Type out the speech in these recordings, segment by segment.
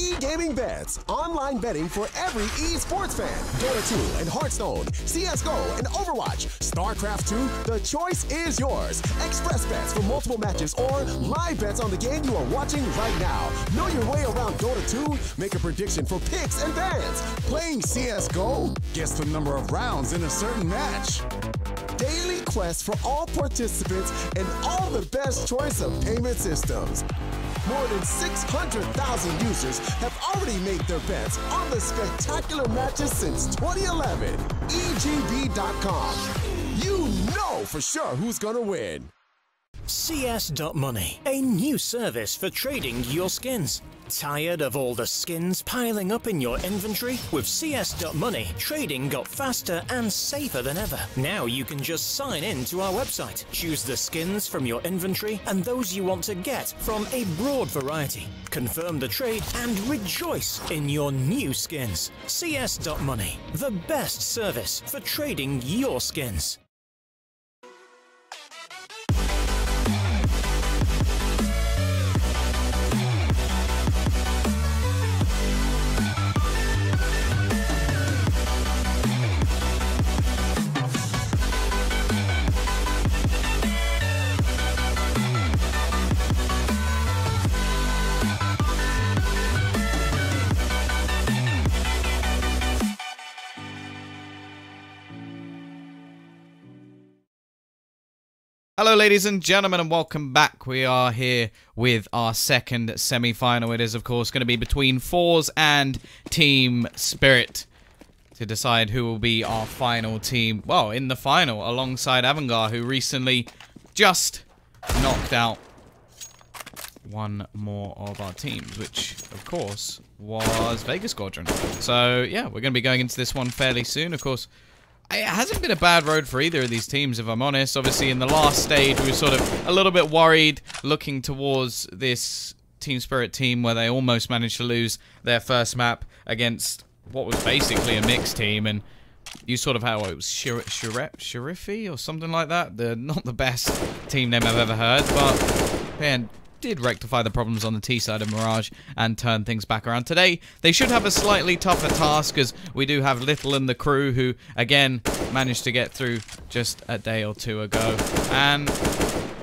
e-gaming bets, online betting for every esports fan. Dota 2 and Hearthstone, CSGO and Overwatch, StarCraft 2, the choice is yours. Express bets for multiple matches or live bets on the game you are watching right now. Know your way around Dota 2? Make a prediction for picks and bans. Playing CSGO? Guess the number of rounds in a certain match. Daily quests for all participants and all the best choice of payment systems. More than 600,000 users have already made their bets on the spectacular matches since 2011. EGB.com. You know for sure who's gonna win. CS.Money, a new service for trading your skins. Tired of all the skins piling up in your inventory? With CS.Money, trading got faster and safer than ever. Now you can just sign in to our website, choose the skins from your inventory and those you want to get from a broad variety. Confirm the trade and rejoice in your new skins. CS.Money, the best service for trading your skins. Hello ladies and gentlemen and welcome back. We are here with our second semi-final. It is of course going to be between forZe and Team Spirit to decide who will be our final team. Well, in the final alongside Avangard, who recently just knocked out one more of our teams, which of course was Vegas Squadron. So yeah, we're going to be going into this one fairly soon. Of course, it hasn't been a bad road for either of these teams, if I'm honest. Obviously, in the last stage, we were sort of a little bit worried looking towards this Team Spirit team where they almost managed to lose their first map against what was basically a mixed team. And you sort of had, what, it was Sherifi or something like that. They're not the best team name I've ever heard, but man, did rectify the problems on the T side of Mirage and turn things back around. Today, they should have a slightly tougher task as we do have Little and the crew who, again, managed to get through just a day or two ago. And,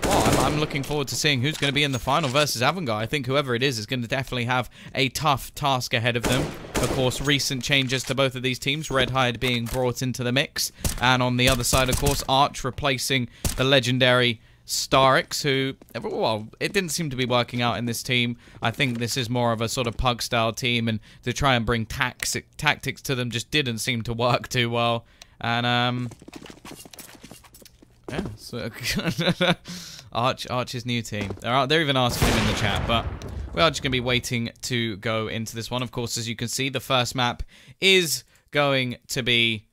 well, I'm looking forward to seeing who's going to be in the final versus Avangard. I think whoever it is going to definitely have a tough task ahead of them. Of course, recent changes to both of these teams, Redhide being brought into the mix. And on the other side, of course, Arch replacing the legendary Starix, who, well, it didn't seem to be working out in this team. I think this is more of a sort of pug-style team, and to try and bring tactics to them just didn't seem to work too well. And, yeah, so Arch's new team. They're even asking him in the chat, but we are just going to be waiting to go into this one. Of course, as you can see, the first map is going to be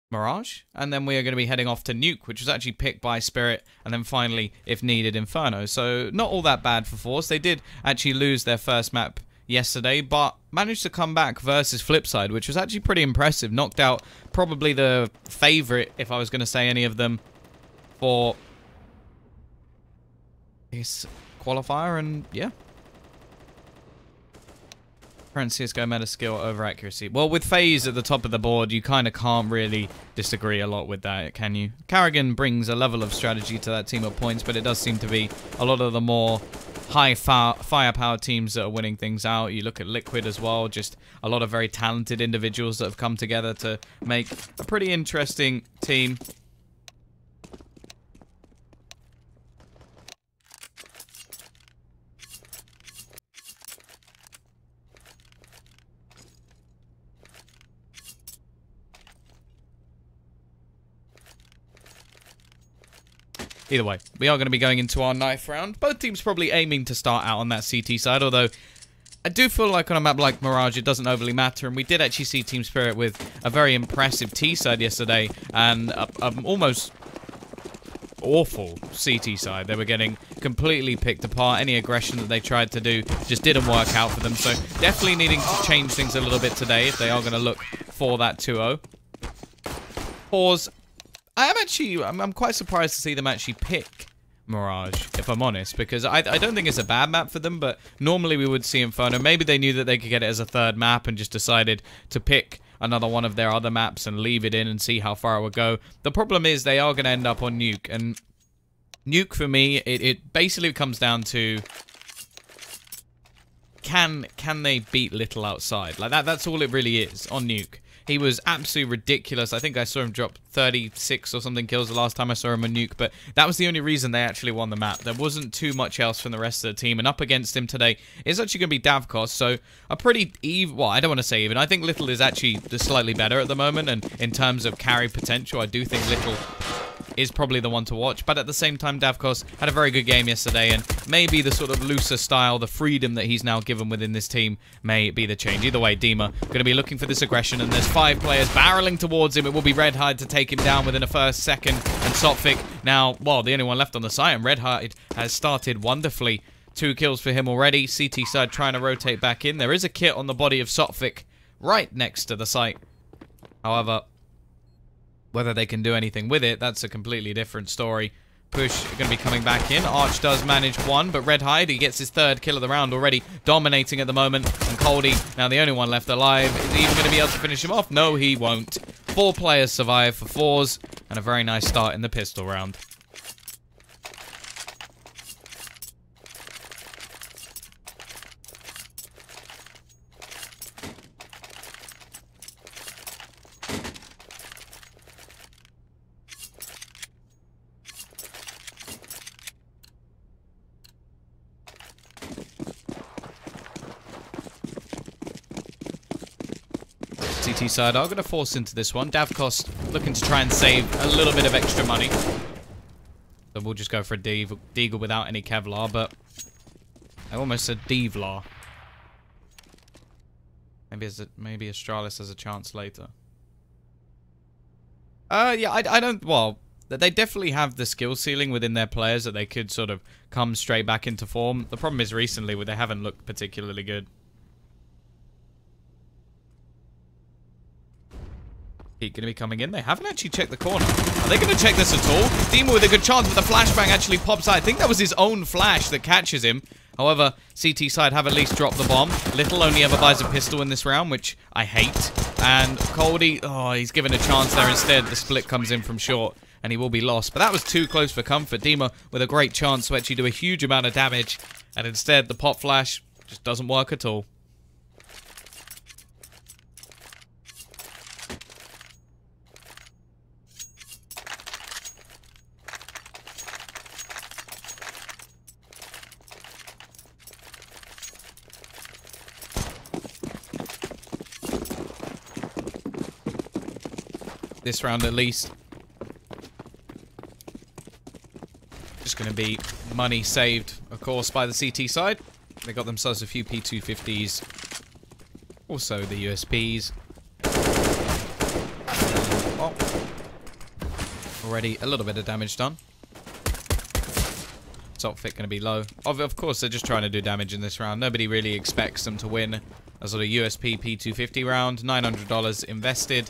Mirage, and then we are going to be heading off to Nuke, which was actually picked by Spirit, and then finally, if needed, Inferno. So not all that bad for forZe. They did actually lose their first map yesterday, but managed to come back versus Flipside, which was actually pretty impressive. Knocked out probably the favorite, if I was going to say any of them, for this qualifier, and yeah. Current CSGO meta skill over accuracy. Well, with FaZe at the top of the board, you kind of can't really disagree a lot with that, can you? Carrigan brings a level of strategy to that team of points, but it does seem to be a lot of the more high firepower teams that are winning things out. You look at Liquid as well, just a lot of very talented individuals that have come together to make a pretty interesting team. Either way, we are going to be going into our knife round. Both teams probably aiming to start out on that CT side, although I do feel like on a map like Mirage, it doesn't overly matter. And we did actually see Team Spirit with a very impressive T side yesterday and almost awful CT side. They were getting completely picked apart. Any aggression that they tried to do just didn't work out for them. So definitely needing to change things a little bit today if they are going to look for that 2-0. forZe, I'm quite surprised to see them actually pick Mirage, if I'm honest, because I don't think it's a bad map for them, but normally we would see Inferno. Maybe they knew that they could get it as a third map and just decided to pick another one of their other maps and leave it in and see how far it would go. The problem is they are going to end up on Nuke, and Nuke for me, it basically comes down to can they beat Little outside? Like that's all it really is on Nuke. He was absolutely ridiculous. I think I saw him drop 36 or something kills the last time I saw him on Nuke, but that was the only reason they actually won the map. There wasn't too much else from the rest of the team, and up against him today is actually going to be Davkos, so a pretty even, well, I don't want to say even. I think Little is actually slightly better at the moment, and in terms of carry potential, I do think Little is probably the one to watch, but at the same time, Davkos had a very good game yesterday, and maybe the sort of looser style, the freedom that he's now given within this team may be the change. Either way, Dima going to be looking for this aggression, and there's 5 players barreling towards him. It will be Redhide to take him down within a first, second, and Sophic now, well, the only one left on the site, and Redhide has started wonderfully. 2 kills for him already. CT side trying to rotate back in. There is a kit on the body of Sophic right next to the site. However, whether they can do anything with it, that's a completely different story. Push going to be coming back in. Arch does manage 1, but Redhide, he gets his 3rd kill of the round already, dominating at the moment. And Coldy, now the only one left alive, is he even going to be able to finish him off? No, he won't. 4 players survive for forZe, and a very nice start in the pistol round. CT side are going to force into this one. Davkos looking to try and save a little bit of extra money. So we'll just go for a Deagle without any Kevlar, but I almost said Devlar. Maybe Astralis has a chance later. Yeah, I don't, well, they definitely have the skill ceiling within their players that they could sort of come straight back into form. The problem is recently they haven't looked particularly good. Heat going to be coming in. They haven't actually checked the corner. Are they going to check this at all? Dima with a good chance, but the flashbang actually pops out. I think that was his own flash that catches him. However, CT side have at least dropped the bomb. Little only ever buys a pistol in this round, which I hate. And Coldy, oh, he's given a chance there instead. The split comes in from short, and he will be lost. But that was too close for comfort. Dima with a great chance to actually do a huge amount of damage. And instead, the pop flash just doesn't work at all. This round at least. Just going to be money saved, of course, by the CT side. They got themselves a few P250s. Also the USPs. Oh. Already a little bit of damage done. Top fit going to be low. Of course, they're just trying to do damage in this round. Nobody really expects them to win a sort of USP P250 round. $900 invested.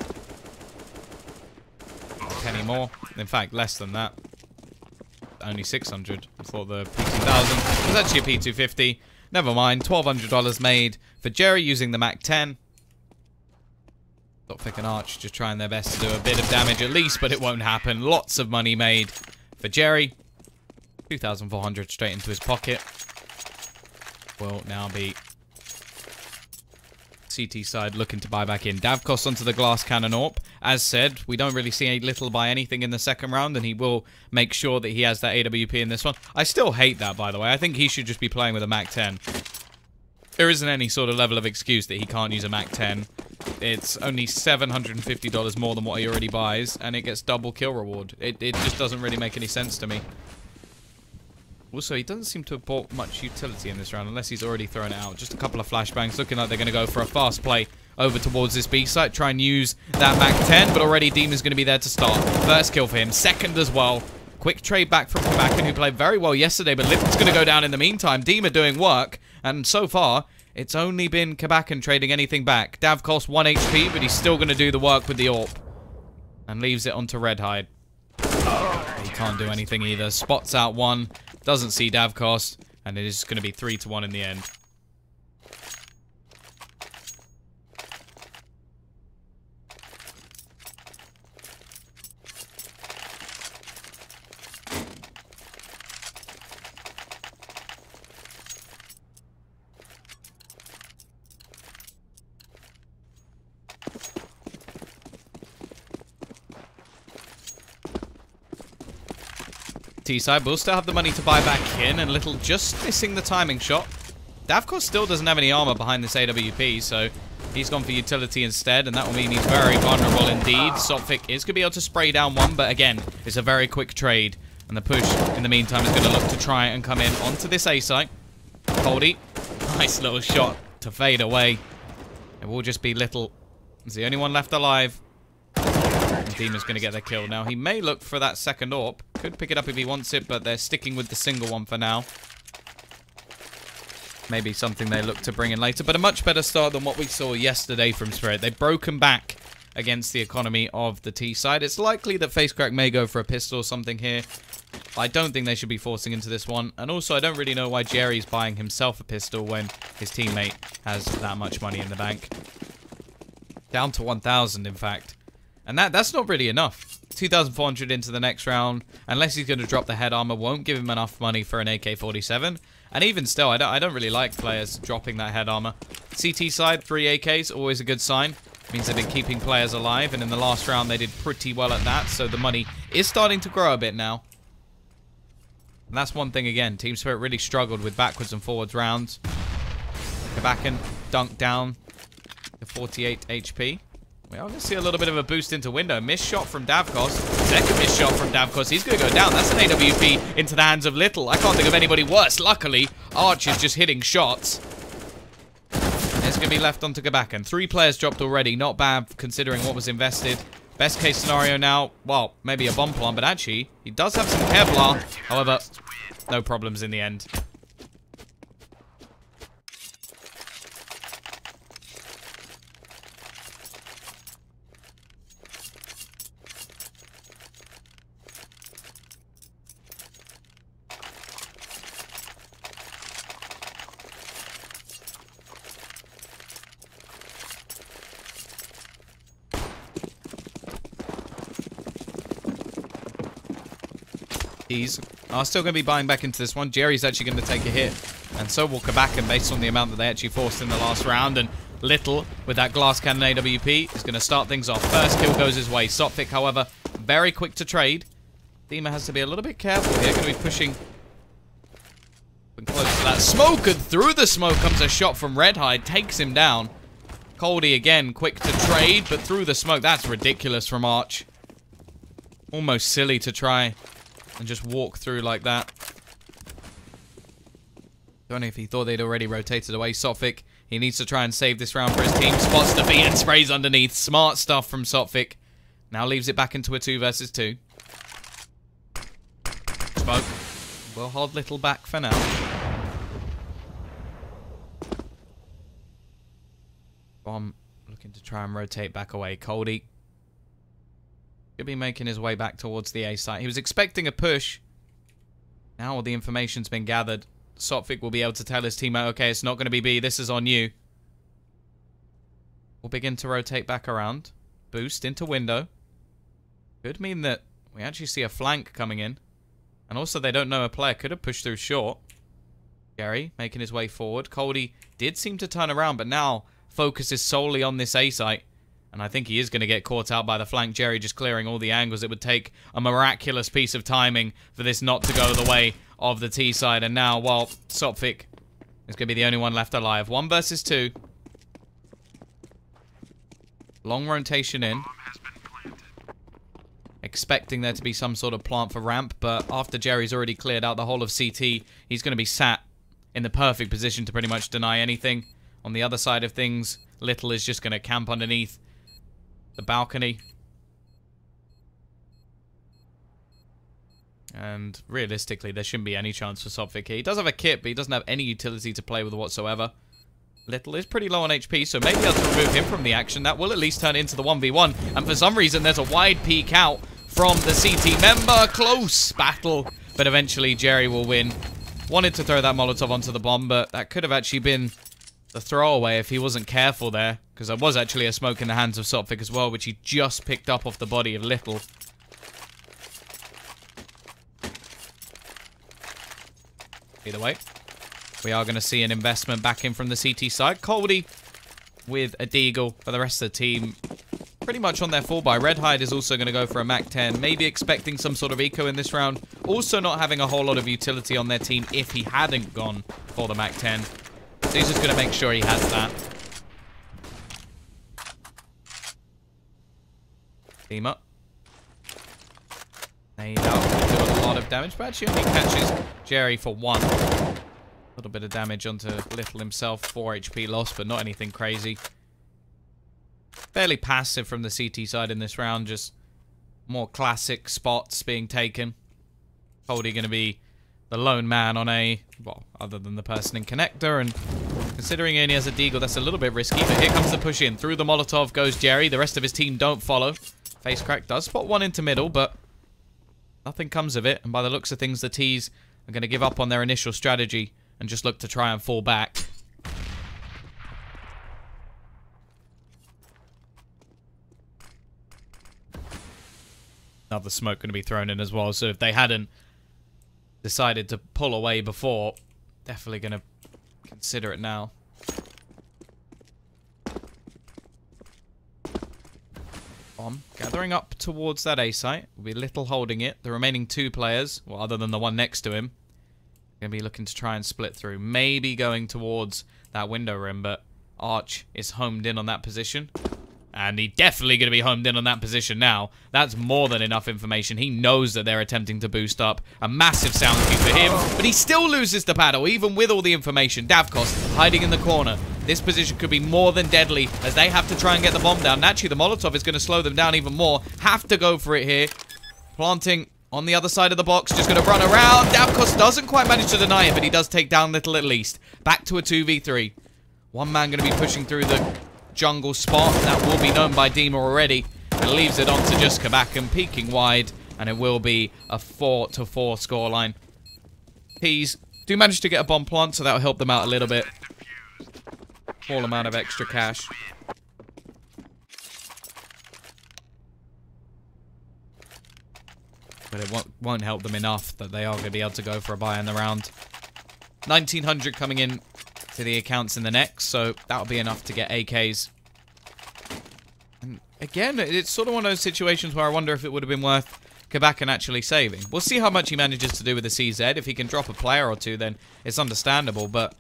Penny more. In fact, less than that. Only 600 for the P2000. It was actually a P250. Never mind. $1,200 made for Jerry using the Mac 10. Thick and Arch just trying their best to do a bit of damage at least, but it won't happen. Lots of money made for Jerry. 2,400 straight into his pocket. Will now be CT side looking to buy back in. Davkos onto the glass cannon AWP. As said, we don't really see Little buy anything in the second round, and he will make sure that he has that AWP in this one. I still hate that, by the way. I think he should just be playing with a Mac 10. There isn't any sort of level of excuse that he can't use a Mac 10. It's only $750 more than what he already buys, and it gets double kill reward. It just doesn't really make any sense to me. Also, he doesn't seem to have bought much utility in this round, unless he's already thrown it out. Just a couple of flashbangs, looking like they're going to go for a fast play over towards this B site. Try and use that Mac 10, but already Dima's going to be there to start. First kill for him, second as well. Quick trade back from Kabakan, who played very well yesterday, but Little's going to go down in the meantime. Dima doing work, and so far, it's only been Kabakan trading anything back. Davkos 1 HP, but he's still going to do the work with the AWP. And leaves it onto Redhide. he can't do anything either. Spots out one, doesn't see Davkos, and it is going to be 3-1 in the end. T-side will still have the money to buy back in, and Little just missing the timing shot. Davkos still doesn't have any armor behind this AWP, so he's gone for utility instead, and that will mean he's very vulnerable indeed. Sophic is going to be able to spray down one, but again, it's a very quick trade, and the push in the meantime is going to look to try and come in onto this A site. coldy, nice little shot to fade away. It will just be Little. He's the only one left alive. Demon's going to get the kill. Now, he may look for that second AWP. Could pick it up if he wants it, but they're sticking with the single one for now. Maybe something they look to bring in later, but a much better start than what we saw yesterday from Spirit. They've broken back against the economy of the T side. It's likely that FaceCrack may go for a pistol or something here. I don't think they should be forcing into this one. And also, I don't really know why Jerry's buying himself a pistol when his teammate has that much money in the bank. Down to 1,000, in fact. And that's not really enough. 2,400 into the next round. Unless he's going to drop the head armor, won't give him enough money for an AK-47. And even still, I don't really like players dropping that head armor. CT side, 3 AKs, always a good sign. Means they've been keeping players alive. And in the last round, they did pretty well at that. So the money is starting to grow a bit now. And that's one thing again. Team Spirit really struggled with backwards and forwards rounds. Kabakan dunked down to 48 HP. We are going to see a little bit of a boost into window. Missed shot from Davkos. Second missed shot from Davkos. He's going to go down. That's an AWP into the hands of Little. I can't think of anybody worse. Luckily, Arch is just hitting shots. It's going to be left onto Kabakan. 3 players dropped already. Not bad considering what was invested. Best case scenario now, well, maybe a bomb plant, but actually, he does have some Kevlar. However, no problems in the end. He's still going to be buying back into this one. Jerry's actually going to take a hit. And so will Kabakan based on the amount that they actually forced in the last round. And Little, with that glass cannon AWP, is going to start things off. First kill goes his way. Sophic, however, very quick to trade. Dima has to be a little bit careful here. Going to be pushing close to that smoke. And through the smoke comes a shot from Redhide. Takes him down. coldy again, quick to trade. But through the smoke, that's ridiculous from Arch. Almost silly to try and just walk through like that. Don't know if he thought they'd already rotated away. Sophic, he needs to try and save this round for his team. Spots the feet and sprays underneath. Smart stuff from Sophic. Now leaves it back into a 2 versus 2. Smoke. We'll hold Little back for now. Bomb looking to try and rotate back away. coldy could be making his way back towards the A site. He was expecting a push. Now all the information's been gathered. Sophic will be able to tell his teammate, okay, it's not going to be B, this is on you. We'll begin to rotate back around. Boost into window. Could mean that we actually see a flank coming in. And also they don't know a player. Could have pushed through short. Gary making his way forward. coldy did seem to turn around, but now focuses solely on this A site. And I think he is going to get caught out by the flank. Jerry just clearing all the angles. It would take a miraculous piece of timing for this not to go the way of the T side. And now, well, Sophic is going to be the only one left alive. 1 versus 2. Long rotation in. Expecting there to be some sort of plant for ramp. But after Jerry's already cleared out the whole of CT, he's going to be sat in the perfect position to pretty much deny anything. On the other side of things, Little is just going to camp underneath the balcony. And realistically, there shouldn't be any chance for Sophic here. He does have a kit, but he doesn't have any utility to play with whatsoever. Little is pretty low on HP, so maybe able to remove him from the action. That will at least turn into the 1v1. And for some reason, there's a wide peek out from the CT member. Close battle, but eventually Jerry will win. Wanted to throw that Molotov onto the bomb, but that could have actually been the throwaway if he wasn't careful there, because there was actually a smoke in the hands of Sophic as well, which he just picked up off the body of Little. Either way, we are going to see an investment back in from the CT side. Coldy with a Deagle, but the rest of the team pretty much on their full buy. Redhide is also going to go for a MAC-10, maybe expecting some sort of eco in this round. Also not having a whole lot of utility on their team if he hadn't gone for the MAC-10. So he's just going to make sure he has that. Team up. Nade out, do a lot of damage, but actually only catches Jerry for 1. A little bit of damage onto Little himself, 4 HP loss, but not anything crazy. Fairly passive from the CT side in this round, just more classic spots being taken. Coldy going to be the lone man on a, well, other than the person in connector, and considering he only has a Deagle, that's a little bit risky, but here comes the push in. Through the Molotov goes Jerry, the rest of his team don't follow. Face crack does spot one into middle, but nothing comes of it, and by the looks of things, the T's are going to give up on their initial strategy and just look to try and fall back. Another smoke going to be thrown in as well, so if they hadn't decided to pull away before, definitely going to consider it now. Bomb gathering up towards that A site. Will be Little holding it. The remaining 2 players, well, other than the one next to him, going to be looking to try and split through. Maybe going towards that window rim, but Arch is homed in on that position. And he definitely going to be homed in on that position now. That's more than enough information. He knows that they're attempting to boost up. A massive sound cue for him, but he still loses the paddle, even with all the information. Davkos hiding in the corner. This position could be more than deadly as they have to try and get the bomb down. Naturally, the Molotov is going to slow them down even more. Have to go for it here. Planting on the other side of the box. Just going to run around. Davkos doesn't quite manage to deny it, but he does take down Little at least. Back to a 2v3. One man going to be pushing through the jungle spot. That will be known by Dima already. And leaves it on to just Kabak peeking wide. And it will be a 4-4 scoreline. Peas do manage to get a bomb plant, so that'll help them out a little bit. Small amount of extra cash. But it won't help them enough that they are going to be able to go for a buy in the round. 1900 coming in to the accounts in the next, so that'll be enough to get AKs. And again, it's sort of one of those situations where I wonder if it would have been worth Kabak actually saving. We'll see how much he manages to do with the CZ. If he can drop a player or two, then it's understandable, but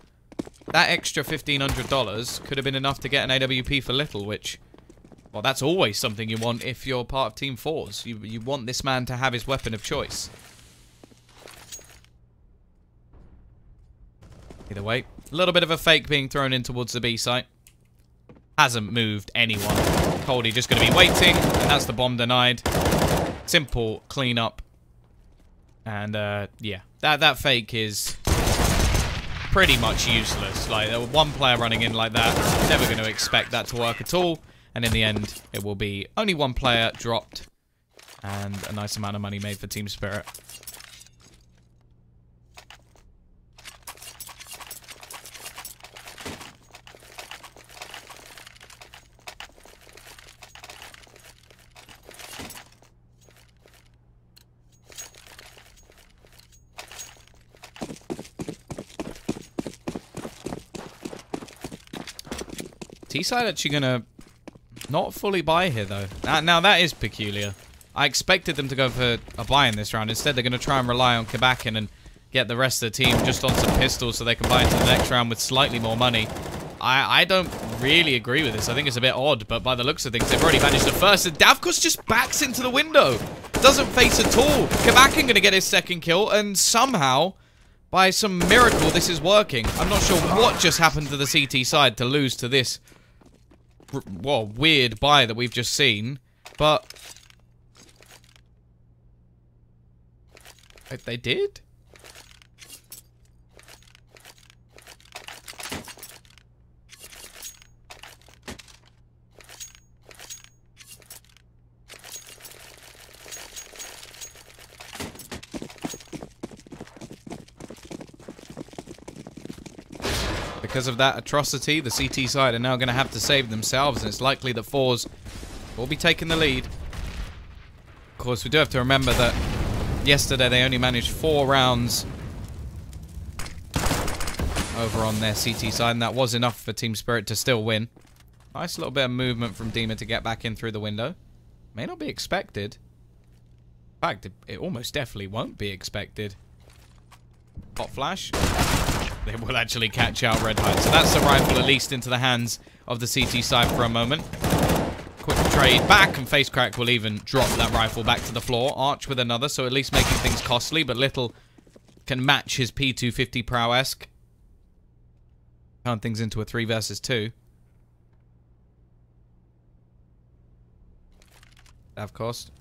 that extra $1,500 could have been enough to get an AWP for Little, which, well, that's always something you want if you're part of Team forZe. You want this man to have his weapon of choice. Either way, a little bit of a fake being thrown in towards the B site. Hasn't moved anyone. Coldy just going to be waiting, and that's the bomb denied. Simple cleanup. And, yeah, that fake is pretty much useless. Like, one player running in like that, never going to expect that to work at all. And in the end, it will be only one player dropped and a nice amount of money made for Team Spirit. T-side actually gonna not fully buy here though. Now that is peculiar. I expected them to go for a buy in this round. Instead, they're gonna try and rely on Kabakin and get the rest of the team just on some pistols so they can buy into the next round with slightly more money. I don't really agree with this. I think it's a bit odd, but by the looks of things, they've already managed the first. And Davkos just backs into the window. Doesn't face at all. Kabakin gonna get his second kill, and somehow, by some miracle, this is working. I'm not sure what just happened to the CT side to lose to this, well, weird buy that we've just seen, but they did? because of that atrocity, the CT side are now going to have to save themselves, and it's likely that forZe will be taking the lead. Of course, we do have to remember that yesterday they only managed 4 rounds over on their CT side, and that was enough for Team Spirit to still win. Nice little bit of movement from Dima to get back in through the window. May not be expected. In fact, it almost definitely won't be expected. Hot flash. They will actually catch out Red Hide. So that's the rifle at least into the hands of the CT side for a moment. Quick trade back, and Face Crack will even drop that rifle back to the floor. Arch with another, so at least making things costly, but little can match his P250 prowess. Turn things into a 3 versus 2. Of course.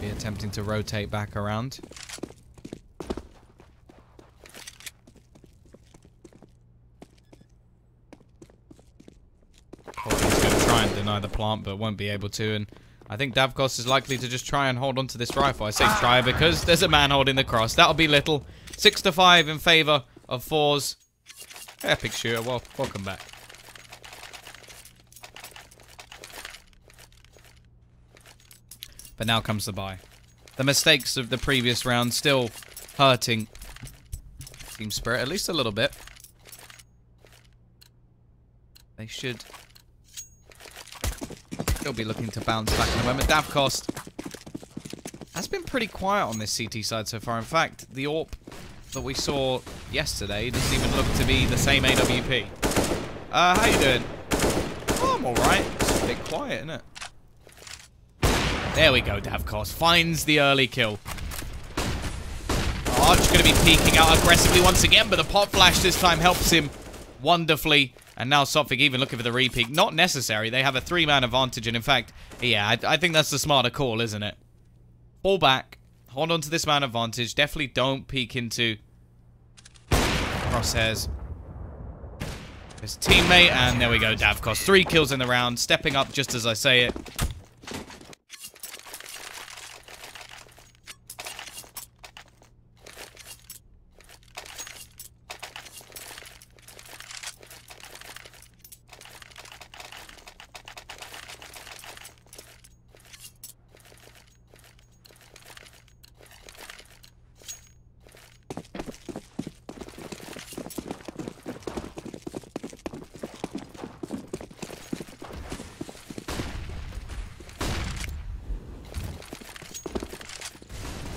Be attempting to rotate back around. He's going to try and deny the plant, but won't be able to. And I think Davkos is likely to just try and hold on to this rifle. I say try because there's a man holding the cross. That'll be little. 6-5 in favor of forZe. Epic shooter. Well, welcome back. But now comes the buy. The mistakes of the previous round still hurting Team Spirit, at least a little bit. They should still be looking to bounce back in a moment. Davkos has been pretty quiet on this CT side so far. In fact, the AWP that we saw yesterday doesn't even look to be the same AWP. How you doing? Oh, I'm alright. It's a bit quiet, isn't it? There we go, Davkos finds the early kill. Arch going to be peeking out aggressively once again, but the pot flash this time helps him wonderfully. And now Sophic even looking for the repeat. Not necessary. They have a 3-man advantage, and in fact, yeah, I think that's the smarter call, isn't it? Fall back, hold on to this man advantage. Definitely don't peek into crosshairs. His teammate, and there we go, Davkos. 3 kills in the round, stepping up just as I say it.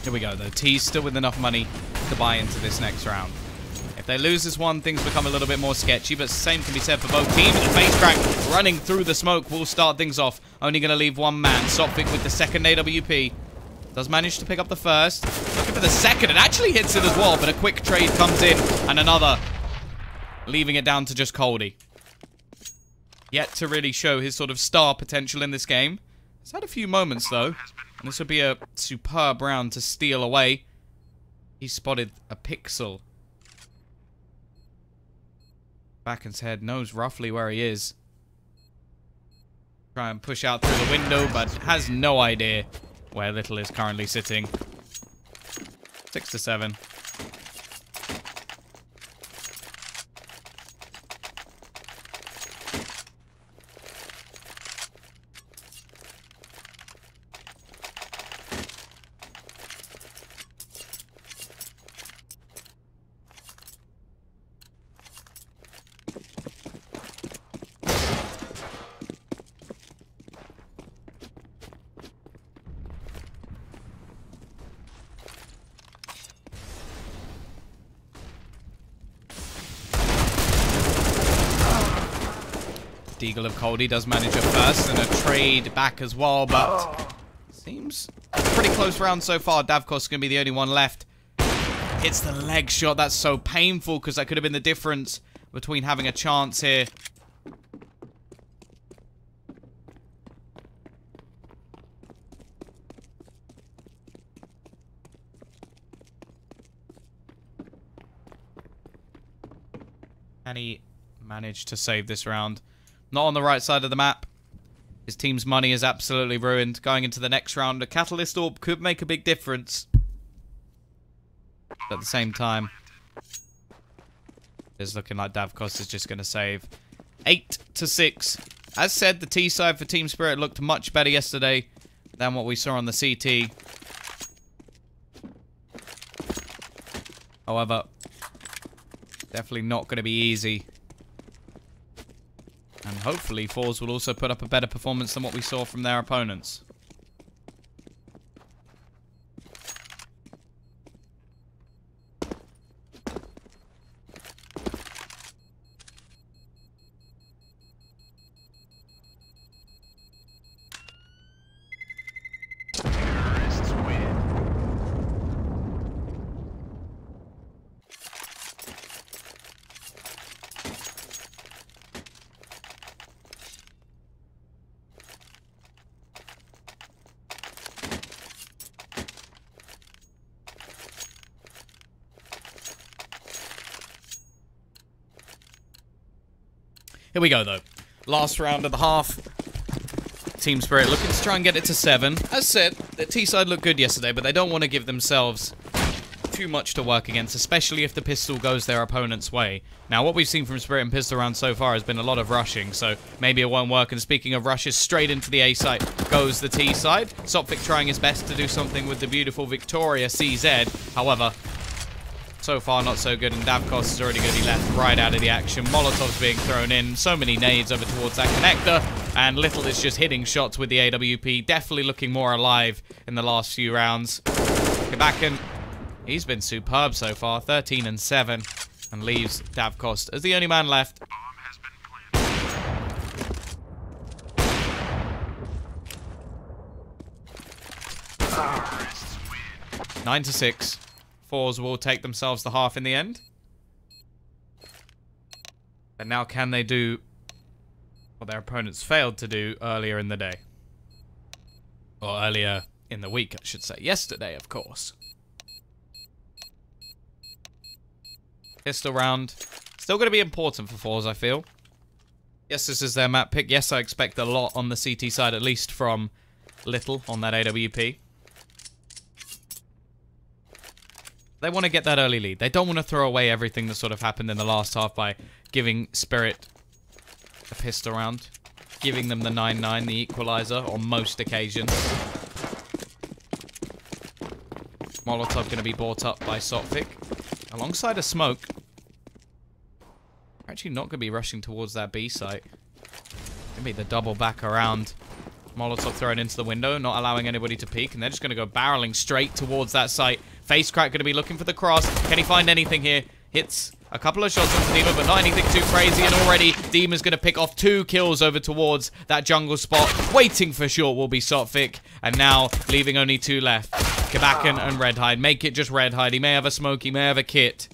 Here we go, though. T's still with enough money to buy into this next round. If they lose this one, things become a little bit more sketchy, but same can be said for both teams. And Face Crack running through the smoke will start things off. Only going to leave one man. Sophic with the second AWP. Does manage to pick up the first. Looking for the second. It actually hits it as well, but a quick trade comes in. And another. Leaving it down to just Coldy. Yet to really show his sort of star potential in this game. He's had a few moments, though. And this would be a superb round to steal away. He spotted a pixel. Backen's head knows roughly where he is. Try and push out through the window, but has no idea where Little is currently sitting. 6-7. Deagle of Coldy does manage a first and a trade back as well, but seems a pretty close round so far. Davkos is going to be the only one left. Hits the leg shot. That's so painful because that could have been the difference between having a chance here. And he managed to save this round. Not on the right side of the map. His team's money is absolutely ruined. Going into the next round, a Catalyst Orb could make a big difference. But at the same time, It's looking like Davkos is just going to save. 8-6. As said, the T side for Team Spirit looked much better yesterday than what we saw on the CT. However, definitely not going to be easy. And hopefully forZe will also put up a better performance than what we saw from their opponents. Here we go, though. Last round of the half. Team Spirit looking to try and get it to 7. As said, the T-side looked good yesterday, but they don't want to give themselves too much to work against, especially if the pistol goes their opponent's way. Now, what we've seen from Spirit and pistol round so far has been a lot of rushing, so maybe it won't work. And speaking of rushes, straight into the A side goes the T side. Sophic trying his best to do something with the beautiful Victoria CZ. However, so far, not so good, and Davkos is already going to be left right out of the action. Molotov's being thrown in. So many nades over towards that connector, and Little is just hitting shots with the AWP. Definitely looking more alive in the last few rounds. Kabakan, he's been superb so far, 13-7, and leaves Davkos as the only man left. 9-6. forZe will take themselves the half in the end. But now can they do what their opponents failed to do earlier in the day? Or earlier in the week, I should say. Yesterday, of course. Pistol round. Still going to be important for forZe, I feel. Yes, this is their map pick. Yes, I expect a lot on the CT side, at least from Little on that AWP. They want to get that early lead. They don't want to throw away everything that sort of happened in the last half by giving Spirit a pistol round. Giving them the 9-9, the equalizer, on most occasions. Molotov going to be brought up by Sophic. Alongside a smoke. Actually not going to be rushing towards that B site. Going to be the double back around. Molotov thrown into the window, not allowing anybody to peek. And they're just going to go barreling straight towards that site. Face Crack going to be looking for the cross. Can he find anything here? Hits a couple of shots onto Dima, but not anything too crazy. And already, Dima's going to pick off 2 kills over towards that jungle spot. Waiting for short will be Sophic. And now, leaving only 2 left. Kabakan and Redhide. Make it just Redhide. He may have a smoke, he may have a kit.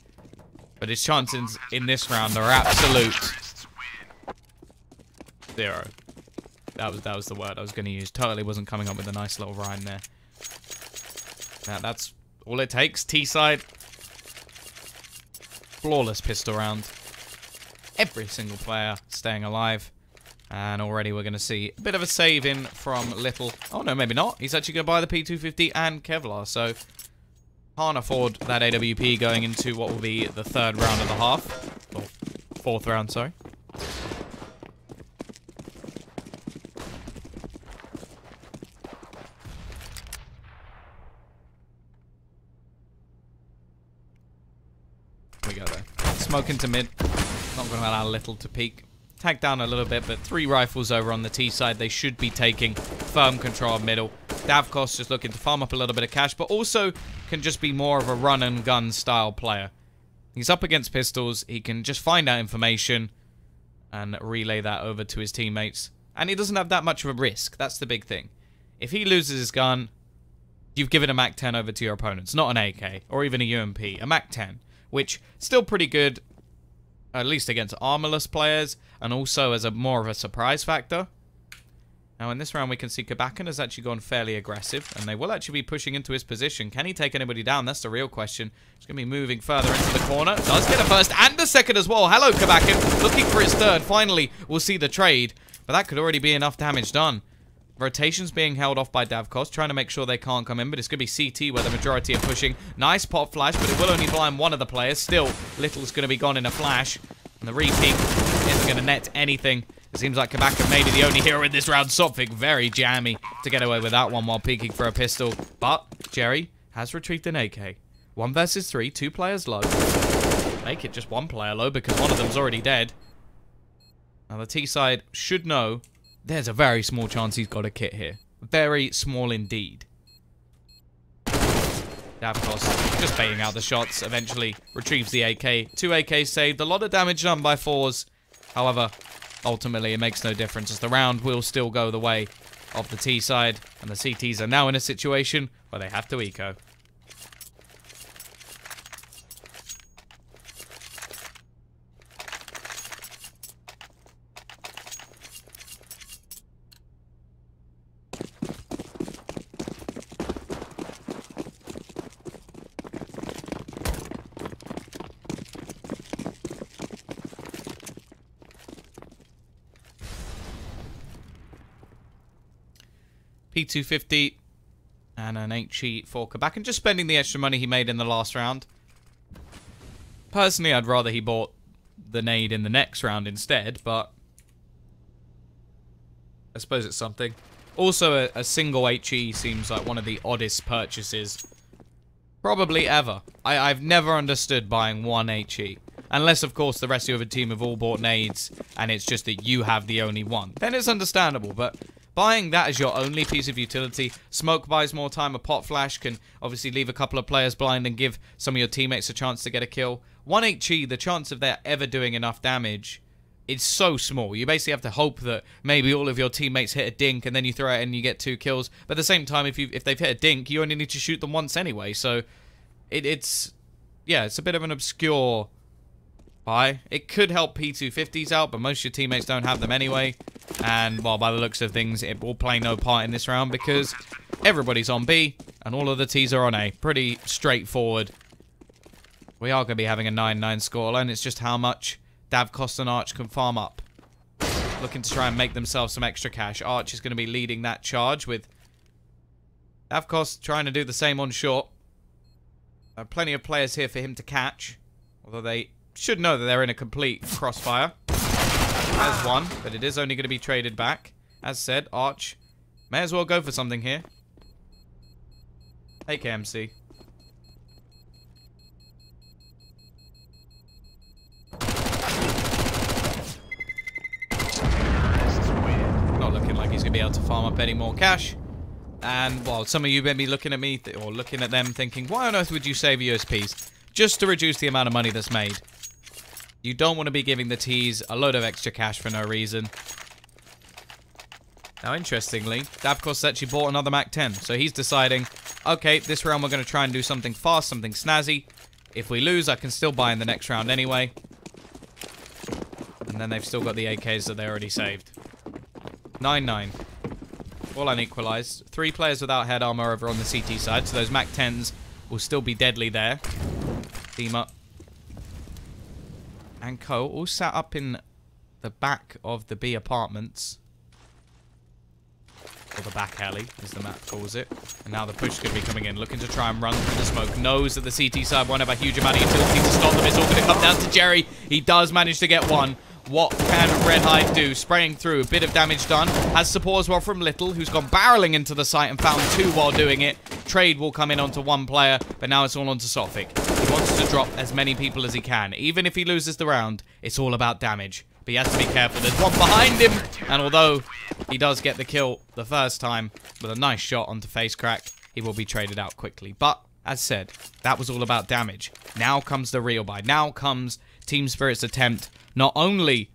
But his chances in this round are absolute 0. That was the word I was going to use. Totally wasn't coming up with a nice little rhyme there. Now, that's all it takes. T-side. Flawless pistol round. Every single player staying alive. And already we're going to see a bit of a save in from Little. Oh, no, maybe not. He's actually going to buy the P250 and Kevlar. So, can't afford that AWP going into what will be the 3rd round of the half. Or 4th round, sorry. We go there. Smoke into mid. Not going to allow Little to peek. Tag down a little bit, but 3 rifles over on the T side. They should be taking firm control of middle. Davkos just looking to farm up a little bit of cash, but also can just be more of a run and gun style player. He's up against pistols. He can just find out information and relay that over to his teammates. And he doesn't have that much of a risk. That's the big thing. If he loses his gun, you've given a MAC-10 over to your opponents. Not an AK or even a UMP. A MAC-10. Which, still pretty good, at least against armorless players, and also as a more of a surprise factor. Now in this round we can see Kabakan has actually gone fairly aggressive, and they will actually be pushing into his position. Can he take anybody down? That's the real question. He's going to be moving further into the corner. Does get a first and a second as well. Hello Kabakan, looking for his 3rd. Finally, we'll see the trade, but that could already be enough damage done. Rotation's being held off by Davkos, trying to make sure they can't come in, but it's going to be CT where the majority are pushing. Nice pop flash, but it will only blind one of the players. Still, Little's going to be gone in a flash, and the re-peek isn't going to net anything. It seems like Kabaka may be the only hero in this round. Sophic very jammy to get away with that one while peeking for a pistol. But Jerry has retrieved an AK. 1 versus 3, 2 players low. Make it just 1 player low because one of them's already dead. Now the T side should know there's a very small chance he's got a kit here. Very small indeed. Davkos just baiting out the shots. Eventually retrieves the AK. 2 AKs saved. A lot of damage done by forZe. However, ultimately it makes no difference as the round will still go the way of the T side. And the CTs are now in a situation where they have to eco. P250 and an HE for Kabak, and just spending the extra money he made in the last round. Personally, I'd rather he bought the nade in the next round instead, but I suppose it's something. Also, a single HE seems like one of the oddest purchases probably ever. I've never understood buying 1 HE. Unless, of course, the rest of your team have all bought nades and it's just that you have the only one. Then it's understandable, but buying that as your only piece of utility, smoke buys more time, a pot flash can obviously leave a couple of players blind and give some of your teammates a chance to get a kill. 1 HE, the chance of that ever doing enough damage is so small. You basically have to hope that maybe all of your teammates hit a dink and then you throw it and you get 2 kills. But at the same time, if they've hit a dink, you only need to shoot them once anyway. So it's a bit of an obscure buy. It could help P250s out, but most of your teammates don't have them anyway. And, well, by the looks of things, it will play no part in this round because everybody's on B and all of the T's are on A. Pretty straightforward. We are going to be having a 9-9 scoreline. It's just how much Davkos and Arch can farm up. Looking to try and make themselves some extra cash. Arch is going to be leading that charge with Davkos trying to do the same on short. There are plenty of players here for him to catch, although they should know that they're in a complete crossfire. As one, but it is only going to be traded back. As said, Arch may as well go for something here. AKMC. Not looking like he's going to be able to farm up any more cash. And, well, some of you may be looking at me, or looking at them thinking, why on earth would you save USPs? Just to reduce the amount of money that's made. You don't want to be giving the T's a load of extra cash for no reason. Now, interestingly, Davkos actually bought another Mac-10. So he's deciding, okay, this round we're going to try and do something fast, something snazzy. If we lose, I can still buy in the next round anyway. And then they've still got the AKs that they already saved. 9-9. All unequalized. 3 players without head armor over on the CT side. So those Mac-10s will still be deadly there. Team up. And Co. all sat up in the back of the B apartments. Or the back alley, as the map calls it. And now the push could be coming in, looking to try and run through the smoke. Knows that the CT side won't have a huge amount of utility to stop them. It's all going to come down to Jerry. He does manage to get one. What can Redhide do? Spraying through, a bit of damage done. Has support as well from Little, who's gone barreling into the site and found 2 while doing it. Trade will come in onto 1 player, but now it's all onto Sophic. He wants to drop as many people as he can. Even if he loses the round, it's all about damage. But he has to be careful. There's one behind him, and although he does get the kill the first time with a nice shot onto face crack, he will be traded out quickly. But, as said, that was all about damage. Now comes the real buy. Now comes Team Spirit's attempt not only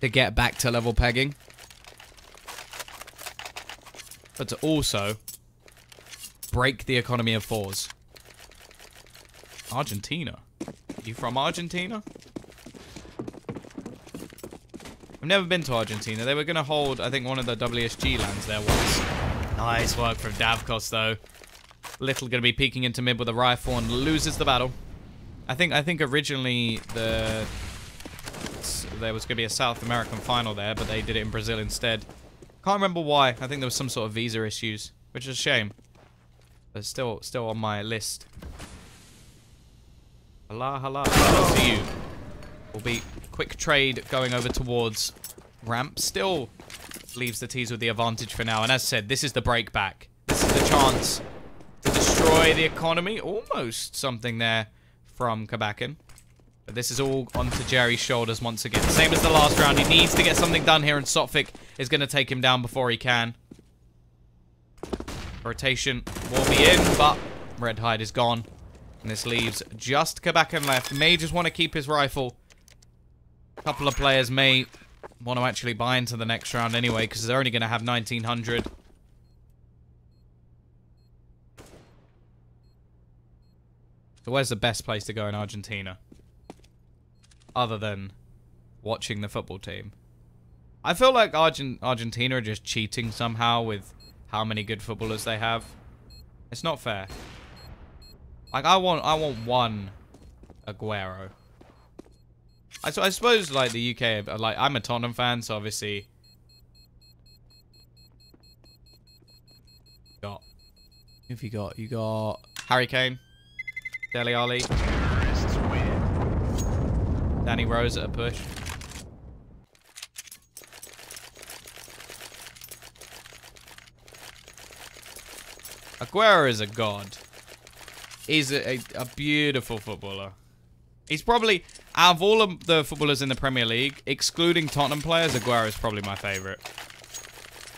to get back to level pegging, but to also break the economy of forZe. Argentina? Are you from Argentina? I've never been to Argentina. They were going to hold, I think, one of the WSG lands there once. Nice work from Davkos, though. Little going to be peeking into mid with a rifle and loses the battle. I think originally there was going to be a South American final there, but they did it in Brazil instead. Can't remember why. I think there was some sort of visa issues, which is a shame. But still on my list. Hala. I'll see you. Will be quick trade going over towards ramp. Still leaves the T's with the advantage for now. And as said, this is the break back. This is the chance to destroy the economy. Almost something there from Kabakin. But this is all onto Jerry's shoulders once again. Same as the last round. He needs to get something done here, and Sotfik is going to take him down before he can. Rotation will be in, but Red Hide is gone. And this leaves just Kabakin left. May just want to keep his rifle. A couple of players may want to actually buy into the next round anyway, because they're only going to have 1900. So where's the best place to go in Argentina? Other than watching the football team. I feel like Argentina are just cheating somehow with how many good footballers they have. It's not fair. Like, I want one Aguero. I suppose, like, the UK, like, I'm a Tottenham fan, so obviously... Who have you got? You got Harry Kane, Dele Alli, Danny Rose at a push. Aguero is a god. He's a beautiful footballer. He's probably, out of all of the footballers in the Premier League, excluding Tottenham players, Aguero is probably my favourite.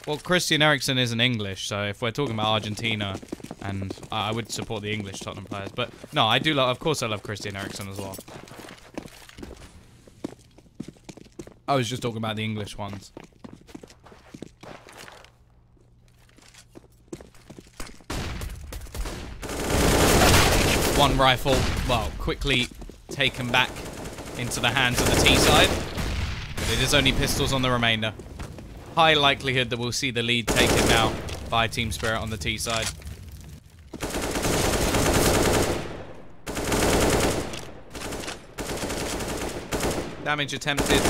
Well, Christian Eriksen isn't English, so if we're talking about Argentina, and I would support the English Tottenham players. But no, I do love, of course I love Christian Eriksen as well. I was just talking about the English ones. One rifle, well, quickly taken back into the hands of the T side. But it is only pistols on the remainder. High likelihood that we'll see the lead taken now by Team Spirit on the T side. Damage attempted.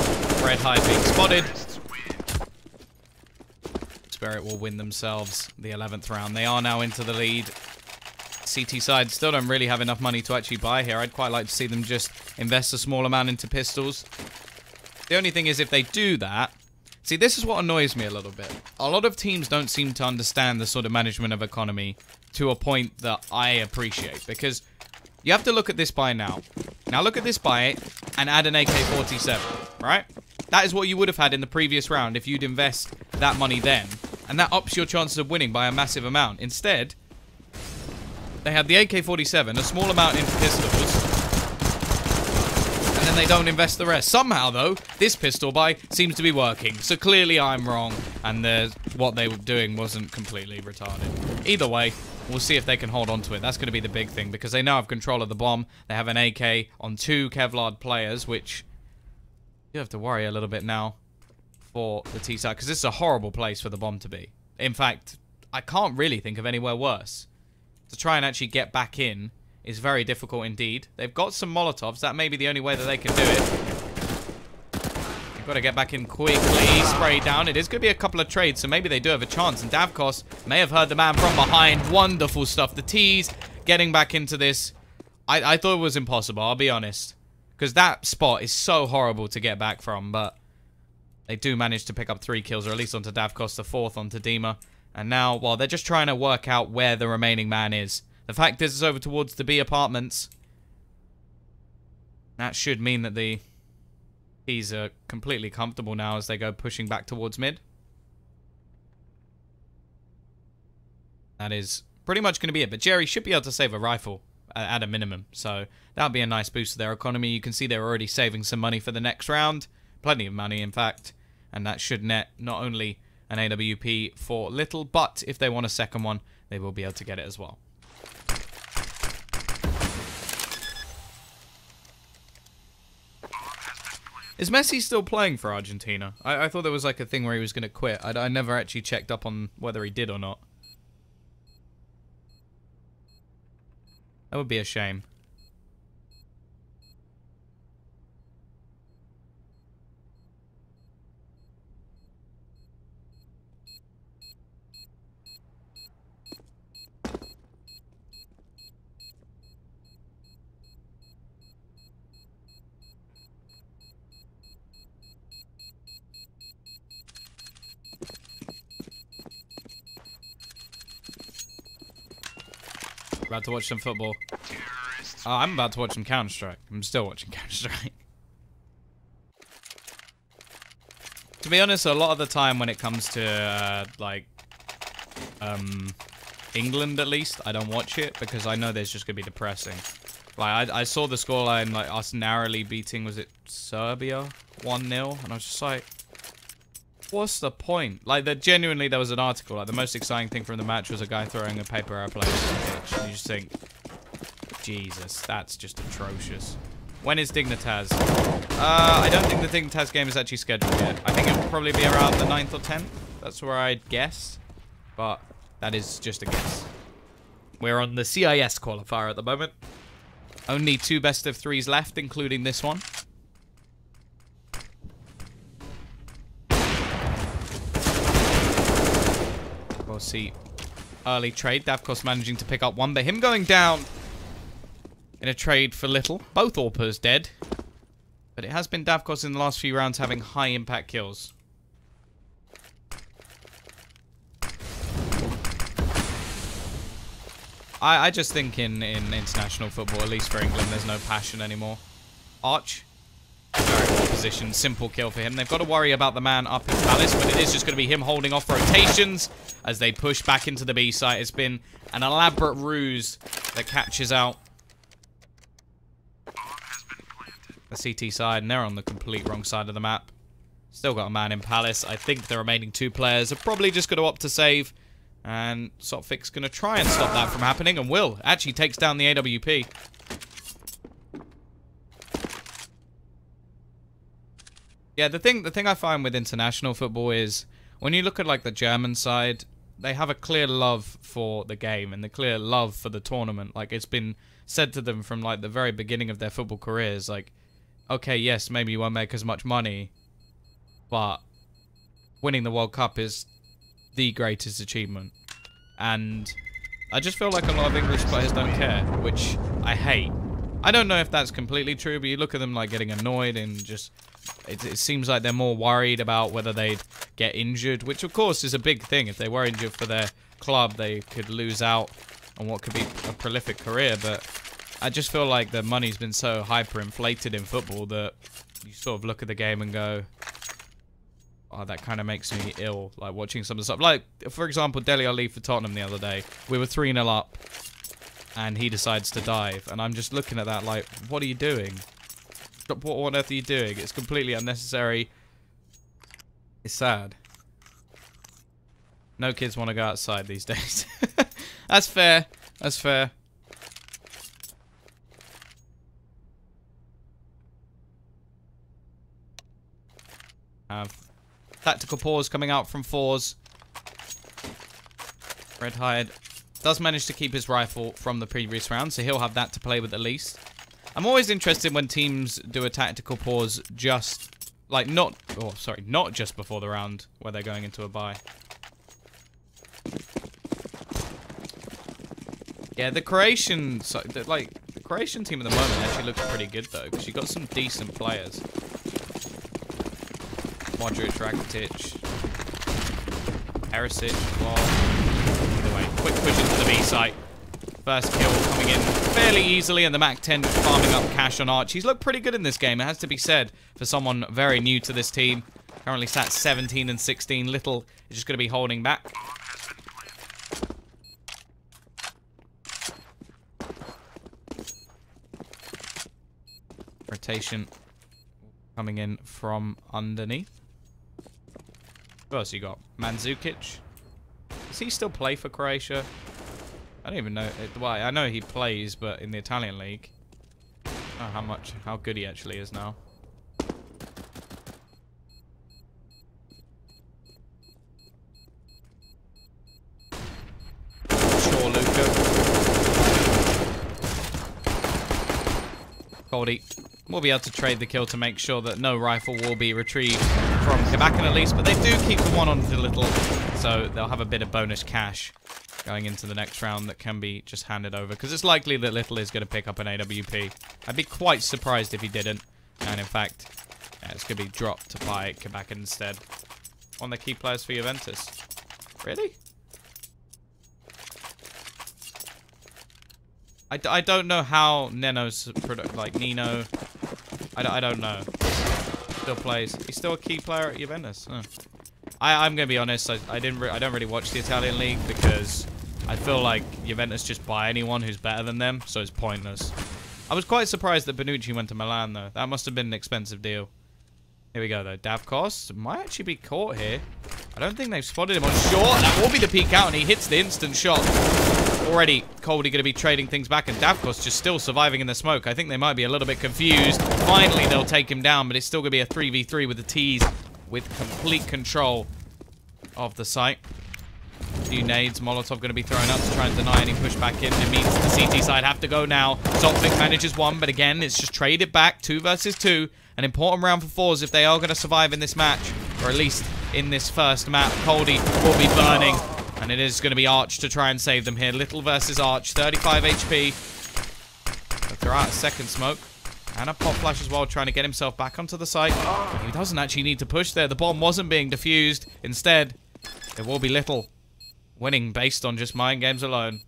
Red Hide being spotted. Spirit will win themselves the 11th round. They are now into the lead. CT side still don't really have enough money to actually buy here. I'd quite like to see them just invest a small amount into pistols. The only thing is, if they do that... See, this is what annoys me a little bit. A lot of teams don't seem to understand the sort of management of economy to a point that I appreciate. Because you have to look at this buy now. Now look at this buy and add an AK-47, right? That is what you would have had in the previous round if you'd invest that money then. And that ups your chances of winning by a massive amount. Instead... they had the AK-47, a small amount into pistols, and then they don't invest the rest. Somehow, though, this pistol buy seems to be working. So clearly I'm wrong, and what they were doing wasn't completely retarded. Either way, we'll see if they can hold on to it. That's going to be the big thing, because they now have control of the bomb. They have an AK on 2 Kevlar players, which you have to worry a little bit now for the T-side, because this is a horrible place for the bomb to be. In fact, I can't really think of anywhere worse. To try and actually get back in is very difficult indeed. They've got some Molotovs. That may be the only way that they can do it. They've got to get back in quickly. Spray down. It is going to be a couple of trades, so maybe they do have a chance. And Davkos may have heard the man from behind. Wonderful stuff. The T's getting back into this. I thought it was impossible, I'll be honest. Because that spot is so horrible to get back from. But they do manage to pick up 3 kills, or at least onto Davkos, the 4th onto Dima. And now, well, they're just trying to work out where the remaining man is. The fact is, it's over towards the B apartments. That should mean that the T's are completely comfortable now as they go pushing back towards mid. That is pretty much going to be it. But Jerry should be able to save a rifle at a minimum. So that'll be a nice boost to their economy. You can see they're already saving some money for the next round. Plenty of money, in fact. And that should net not only an AWP for little, but if they want a second one, they will be able to get it as well. Is Messi still playing for Argentina? I thought there was like a thing where he was going to quit. I never actually checked up on whether he did or not. That would be a shame. About to watch some football. I'm about to watch some Counter-Strike. I'm still watching Counter-Strike. To be honest, a lot of the time when it comes to, England at least, I don't watch it because I know there's just going to be depressing. Like, I saw the scoreline, like, us narrowly beating, was it Serbia? 1-0? And I was just like, what's the point? Like, genuinely, there was an article, like, the most exciting thing from the match was a guy throwing a paper airplane on the pitch. And you just think, Jesus, that's just atrocious. When is Dignitas? I don't think the Dignitas game is actually scheduled yet. I think it will probably be around the 9th or 10th. That's where I'd guess. But that is just a guess. We're on the CIS Qualifier at the moment. Only 2 best-of-3s left, including this one. We'll see. Early trade. Davkos managing to pick up one, but him going down in a trade for little. Both Orpers dead. But it has been Davkos in the last few rounds having high impact kills. I just think in international football, at least for England, there's no passion anymore. Arch. Very well positioned. Simple kill for him. They've got to worry about the man up in Palace, but it is just going to be him holding off rotations as they push back into the B site. It's been an elaborate ruse that catches out the CT side, and they're on the complete wrong side of the map. Still got a man in Palace. I think the remaining 2 players are probably just going to opt to save. And Sotfik's going to try and stop that from happening, and will. Actually takes down the AWP. Yeah, the thing I find with international football is, when you look at, like, the German side, they have a clear love for the game and the clear love for the tournament. Like, it's been said to them from, like, the very beginning of their football careers, like, okay, yes, maybe you won't make as much money, but winning the World Cup is the greatest achievement. And I just feel like a lot of English players don't care, which I hate. I don't know if that's completely true, but you look at them like getting annoyed and just it seems like they're more worried about whether they'd get injured, which of course is a big thing. If they were injured for their club, they could lose out on what could be a prolific career. But I just feel like the money's been so hyperinflated in football that you sort of look at the game and go, oh, that kind of makes me ill, like watching some of the stuff. Like, for example, Dele Alli for Tottenham the other day. We were 3-0 up, and he decides to dive. And I'm just looking at that like, what are you doing? What on earth are you doing? It's completely unnecessary. It's sad. No kids want to go outside these days. That's fair. That's fair. Tactical pause coming out from forZe. Redhide does manage to keep his rifle from the previous round, so he'll have that to play with at least. I'm always interested when teams do a tactical pause just, like, not just before the round where they're going into a bye. Yeah, the Croatian team at the moment actually looks pretty good though, because you've got some decent players. Modric, Rakitic, Perisic, well, either way, quick push into the B site. First kill coming in fairly easily, and the Mac-10 farming up cash on Arch. He's looked pretty good in this game, it has to be said, for someone very new to this team. Currently sat 17 and 16. Little is just going to be holding back. Rotation coming in from underneath. Who else you got? Mandzukic. Does he still play for Croatia? I don't even know. Well, I know he plays, but in the Italian league. I don't know how good he actually is now. Sure, Luca. Goldie will be able to trade the kill to make sure that no rifle will be retrieved from Kabakan at least, but they do keep the one on to Little, so they'll have a bit of bonus cash going into the next round that can be just handed over, because it's likely that Little is going to pick up an AWP. I'd be quite surprised if he didn't, and in fact, yeah, it's going to be dropped by Kabakan instead. One of the key players for Juventus. Really? I don't know how Neno's like Nino. I don't know. Still plays. He's still a key player at Juventus. Huh. I'm gonna be honest. I don't really watch the Italian league because I feel like Juventus just buy anyone who's better than them, so it's pointless. I was quite surprised that Bonucci went to Milan though. That must have been an expensive deal. Here we go though. Davkos might actually be caught here. I don't think they've spotted him on short. That will be the peek out, and he hits the instant shot. Already, Coldy going to be trading things back, and Davkos just still surviving in the smoke. I think they might be a little bit confused. Finally, they'll take him down, but it's still going to be a 3v3 with the T's with complete control of the site. A few nades. Molotov going to be thrown up to try and deny any pushback in. It means the CT side have to go now. Zopvik manages one, but again, it's just traded back. 2 versus 2. An important round for forZe if they are going to survive in this match, or at least in this first map. Coldy will be burning, and it is going to be Arch to try and save them here. Little versus Arch, 35 HP. But they're out a second smoke. And a pop flash as well, trying to get himself back onto the site. He doesn't actually need to push there. The bomb wasn't being defused. Instead, it will be Little winning based on just mind games alone.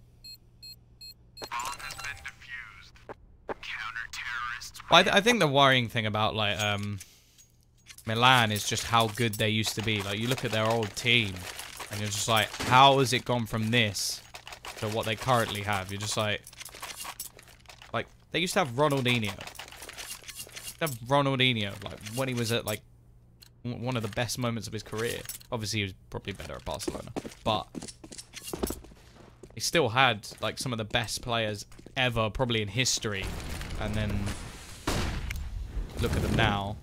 I think the worrying thing about like Milan is just how good they used to be. Like you look at their old team, and you're just like, how has it gone from this to what they currently have? You're just like they used to have Ronaldinho. Like when he was at like one of the best moments of his career. Obviously, he was probably better at Barcelona, but he still had like some of the best players ever, probably in history. And then look at them now.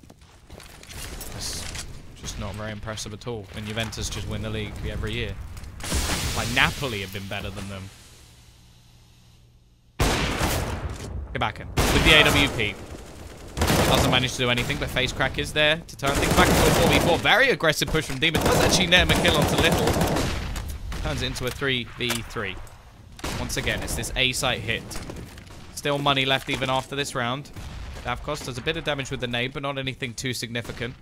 It's just not very impressive at all. And Juventus just win the league every year. Like Napoli have been better than them. Get back in with the AWP. Doesn't manage to do anything, but face crack is there to turn things back into a 4v4. Very aggressive push from Demon. Does actually net him a kill onto Little. Turns it into a 3v3. Once again, it's this A-site hit. Still money left even after this round. Davkos does a bit of damage with the nade, but not anything too significant.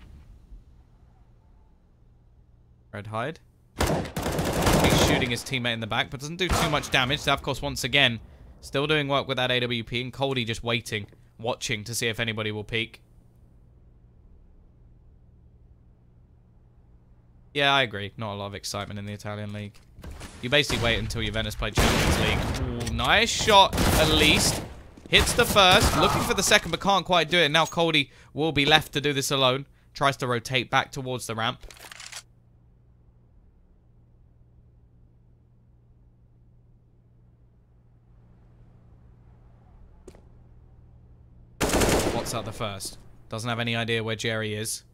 Red Hide. He's shooting his teammate in the back, but doesn't do too much damage. Davkos once again still doing work with that AWP, and Coldy just waiting, watching to see if anybody will peek. Yeah, I agree. Not a lot of excitement in the Italian league. You basically wait until Juventus play Champions League. Ooh, nice shot, at least. Hits the first, looking for the second, but can't quite do it. Now Coldy will be left to do this alone. Tries to rotate back towards the ramp. What's out the first? Doesn't have any idea where Jerry is.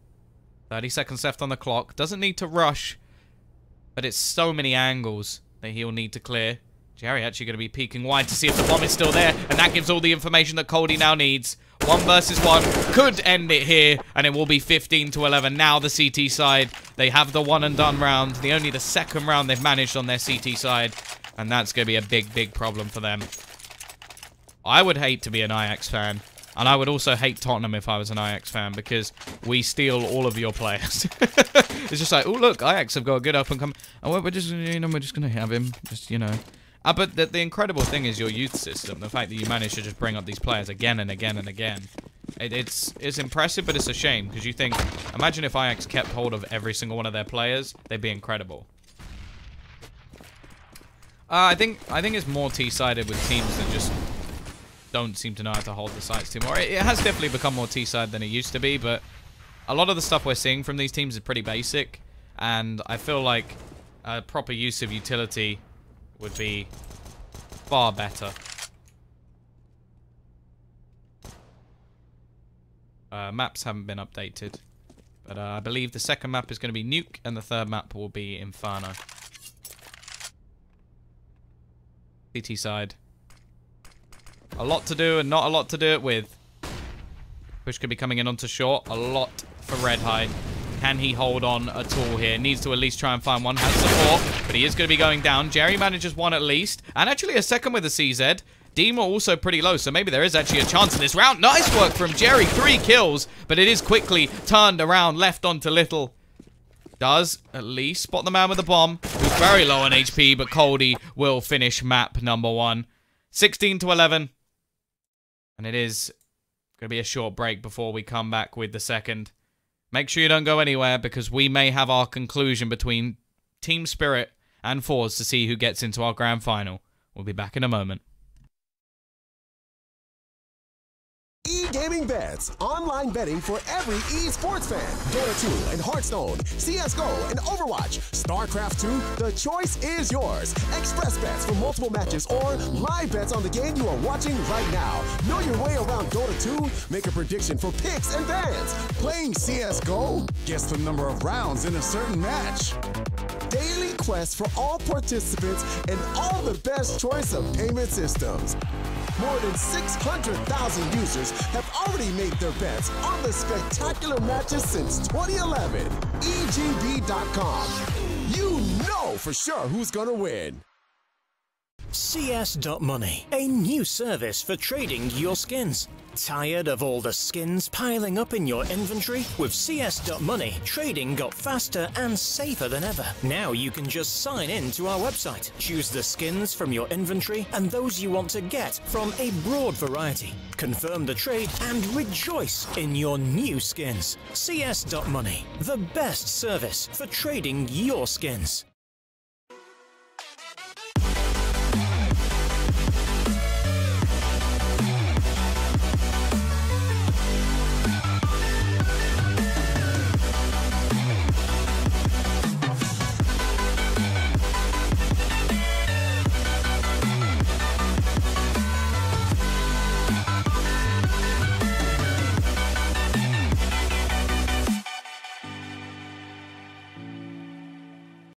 30 seconds left on the clock. Doesn't need to rush, but it's so many angles that he'll need to clear. Jerry actually going to be peeking wide to see if the bomb is still there, and that gives all the information that Coldy now needs. 1 versus 1 could end it here, and it will be 15-11. Now the CT side, they have the one and done round. Only the second round they've managed on their CT side, and that's going to be a big, big problem for them. I would hate to be an Ajax fan. And I would also hate Tottenham if I was an Ajax fan, because we steal all of your players. It's just like, oh look, Ajax have got a good up and come. Oh, we're just, we're just gonna have him, just But the incredible thing is your youth system. The fact that you manage to just bring up these players again and again and again. It's impressive, but it's a shame because you think, imagine if Ajax kept hold of every single one of their players, they'd be incredible. I think it's more T-sided with teams that just don't seem to know how to hold the sites too more. It has definitely become more T-side than it used to be, but a lot of the stuff we're seeing from these teams is pretty basic, and I feel like a proper use of utility would be far better. Maps haven't been updated, but I believe the second map is going to be Nuke, and the third map will be Inferno. CT side. A lot to do and not a lot to do it with. Push could be coming in onto short. A lot for Red Hide. Can he hold on at all here? Needs to at least try and find one. Has support, but he is going to be going down. Jerry manages one at least. And actually a second with the CZ. Deem are also pretty low, so maybe there is actually a chance in this round. Nice work from Jerry. 3 kills, but it is quickly turned around, left onto Little. Does at least spot the man with the bomb, who's very low on HP, but Coldy will finish map number 1. 16-11. And it is going to be a short break before we come back with the second. Make sure you don't go anywhere because we may have our conclusion between Team Spirit and forZe to see who gets into our grand final. We'll be back in a moment. E-gaming bets, online betting for every esports fan. Dota 2 and Hearthstone, CSGO and Overwatch, StarCraft 2, the choice is yours. Express bets for multiple matches or live bets on the game you are watching right now. Know your way around Dota 2? Make a prediction for picks and bans. Playing CSGO? Guess the number of rounds in a certain match. Daily quests for all participants and all the best choice of payment systems. More than 600,000 users have already made their bets on the spectacular matches since 2011. EGB.com. You know for sure who's gonna win. CS.Money, a new service for trading your skins. Tired of all the skins piling up in your inventory? With CS.Money, trading got faster and safer than ever. Now you can just sign in to our website, choose the skins from your inventory and those you want to get from a broad variety. Confirm the trade and rejoice in your new skins. CS.Money, the best service for trading your skins.